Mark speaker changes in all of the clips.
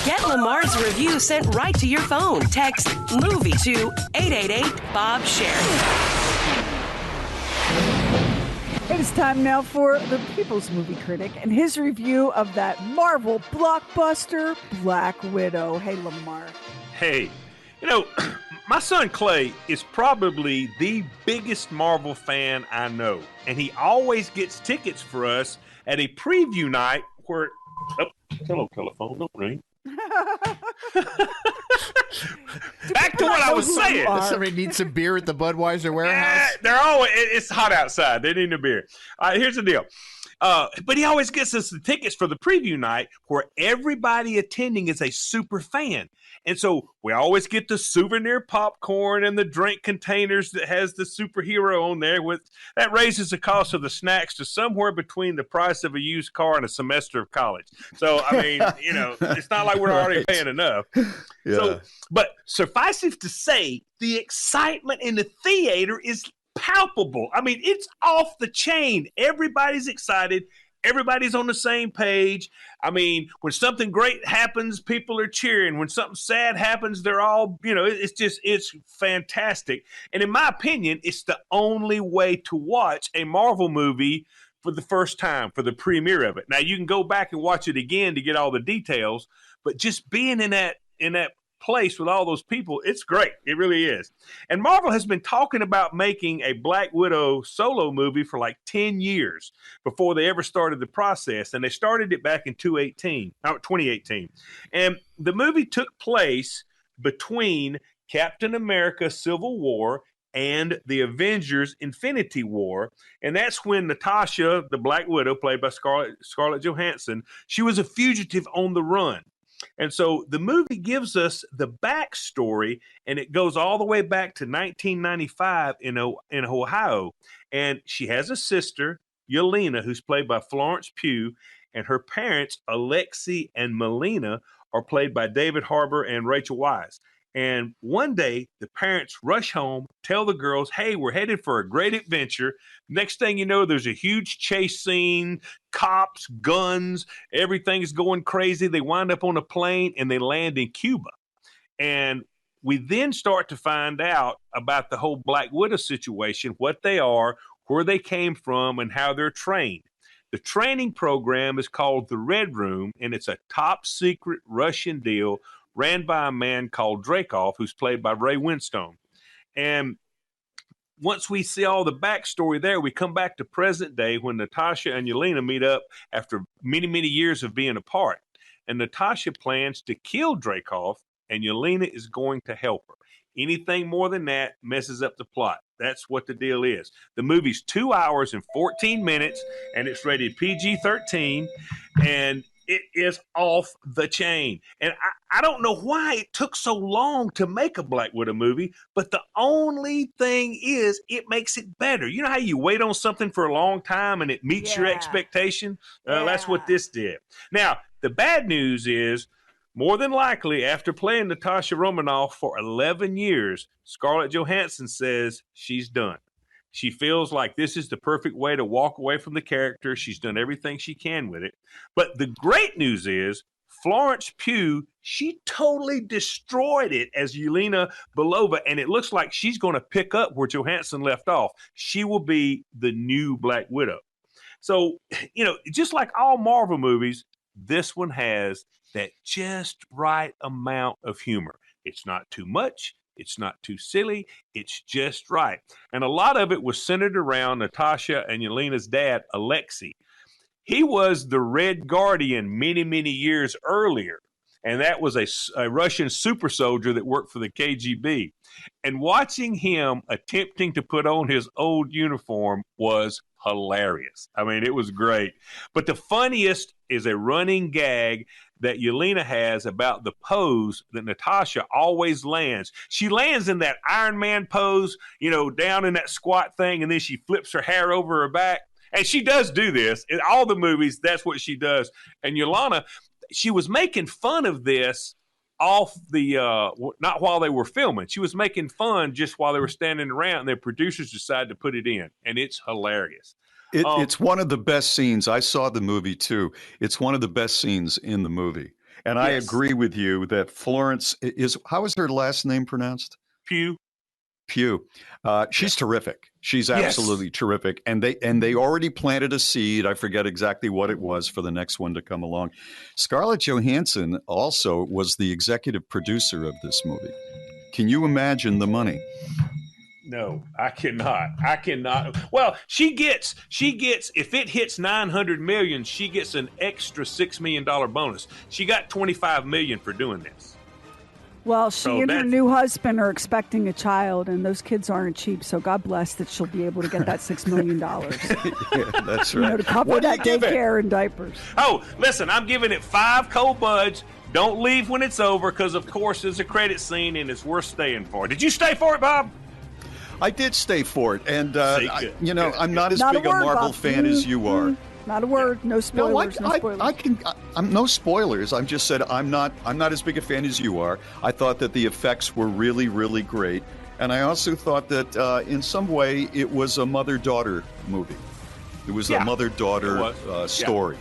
Speaker 1: Get Lamar's review sent right to your phone. Text MOVIE to 888-BOB-SHARE.
Speaker 2: It is time now for the People's Movie Critic and his review of that Marvel blockbuster, Black Widow. Hey, Lamar.
Speaker 3: Hey, my son Clay is probably the biggest Marvel fan I know, and he always gets tickets for us at a preview night where... Oh, hello, telephone, don't ring. Back to what I was saying.
Speaker 4: Does somebody need some beer at the Budweiser warehouse?
Speaker 3: It's hot outside. They need a beer. All right, here's the deal. But he always gets us the tickets for the preview night where everybody attending is a super fan. And so we always get the souvenir popcorn and the drink containers that has the superhero on there. That raises the cost of the snacks to somewhere between the price of a used car and a semester of college. So, I mean, it's not like we're already paying enough.
Speaker 5: Yeah.
Speaker 3: So, but suffice it to say, the excitement in the theater is palpable. I mean, it's off the chain. Everybody's excited. Everybody's on the same page. I mean, when something great happens, people are cheering. When something sad happens, they're all, it's fantastic. And in my opinion, it's the only way to watch a Marvel movie for the first time, for the premiere of it. Now, you can go back and watch it again to get all the details, but just being in that place with all those people, it's great. It really is. And Marvel has been talking about making a Black Widow solo movie for like 10 years before they ever started the process. And they started it back in 2018. And the movie took place between Captain America Civil War and the Avengers Infinity War. And that's when Natasha, the Black Widow, played by Scarlett Johansson, she was a fugitive on the run. And so the movie gives us the backstory, and it goes all the way back to 1995 in Ohio. And she has a sister, Yelena, who's played by Florence Pugh, and her parents, Alexei and Melina, are played by David Harbour and Rachel Weisz. And one day, the parents rush home, tell the girls, hey, we're headed for a great adventure. Next thing you know, there's a huge chase scene, cops, guns, everything's going crazy. They wind up on a plane and they land in Cuba. And we then start to find out about the whole Black Widow situation, what they are, where they came from, and how they're trained. The training program is called the Red Room, and it's a top secret Russian deal ran by a man called Dreykov, who's played by Ray Winstone. And once we see all the backstory there, we come back to present day when Natasha and Yelena meet up after many, many years of being apart. And Natasha plans to kill Dreykov, and Yelena is going to help her. Anything more than that messes up the plot. That's what the deal is. The movie's 2 hours and 14 minutes, and it's rated PG-13, and it is off the chain. And I don't know why it took so long to make a Black Widow movie, but the only thing is it makes it better. You know how you wait on something for a long time and it meets your expectation? That's what this did. Now, the bad news is, more than likely, after playing Natasha Romanoff for 11 years, Scarlett Johansson says she's done. She feels like this is the perfect way to walk away from the character. She's done everything she can with it. But the great news is Florence Pugh, she totally destroyed it as Yelena Belova, and it looks like she's going to pick up where Johansson left off. She will be the new Black Widow. So, just like all Marvel movies, this one has that just right amount of humor. It's not too much. It's not too silly. It's just right. And a lot of it was centered around Natasha and Yelena's dad, Alexei. He was the Red Guardian many, many years earlier. And that was a Russian super soldier that worked for the KGB. And watching him attempting to put on his old uniform was hilarious. I mean, it was great. But the funniest is a running gag that Yelena has about the pose that Natasha always lands. She lands in that Iron Man pose, down in that squat thing, and then she flips her hair over her back. And she does do this. In all the movies, that's what she does. And Yelena, she was making fun of this off the, not while they were filming. She was making fun just while they were standing around, and their producers decided to put it in. And it's hilarious.
Speaker 5: It's one of the best scenes. I saw the movie too. It's one of the best scenes in the movie. And I agree with you that Florence how is her last name pronounced?
Speaker 3: Pugh.
Speaker 5: She's terrific. She's absolutely terrific. And they already planted a seed. I forget exactly what it was for the next one to come along. Scarlett Johansson also was the executive producer of this movie. Can you imagine the money?
Speaker 3: No, I cannot. Well, she gets if it hits 900 million, she gets an extra $6 million bonus. She got 25 million for doing this.
Speaker 2: Well, she and her new husband are expecting a child, and those kids aren't cheap. So God bless that she'll be able to get that $6 million.
Speaker 5: Yeah, that's right.
Speaker 2: To cover that daycare and diapers.
Speaker 3: Oh, listen, I'm giving it 5 cold buds. Don't leave when it's over, because of course there's a credit scene and it's worth staying for. Did you stay for it, Bob?
Speaker 5: I did stay for it, and I'm not as big a Marvel fan as you are.
Speaker 2: Not a word. No spoilers. No spoilers.
Speaker 5: I'm no spoilers. I'm just said I'm not as big a fan as you are. I thought that the effects were really, really great, and I also thought that in some way it was a mother-daughter movie. It was a mother-daughter story.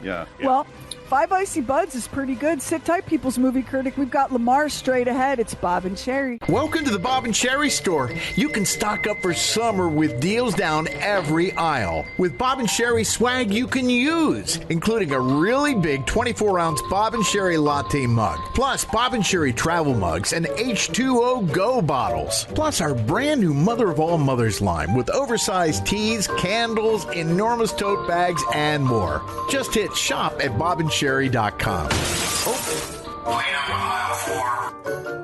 Speaker 5: Yeah.
Speaker 2: Well, 5 Icy Buds is pretty good. Sit tight, People's Movie Critic. We've got Lamar straight ahead. It's Bob and Sherry.
Speaker 6: Welcome to the Bob and Sherry store. You can stock up for summer with deals down every aisle. With Bob and Sherry swag you can use, including a really big 24-ounce Bob and Sherry latte mug, plus Bob and Sherry travel mugs and H2O Go bottles, plus our brand new Mother of All Mothers line with oversized tees, candles, enormous tote bags, and more. Just hit shop at bobandSherry.com.
Speaker 7: Play number aisle 4.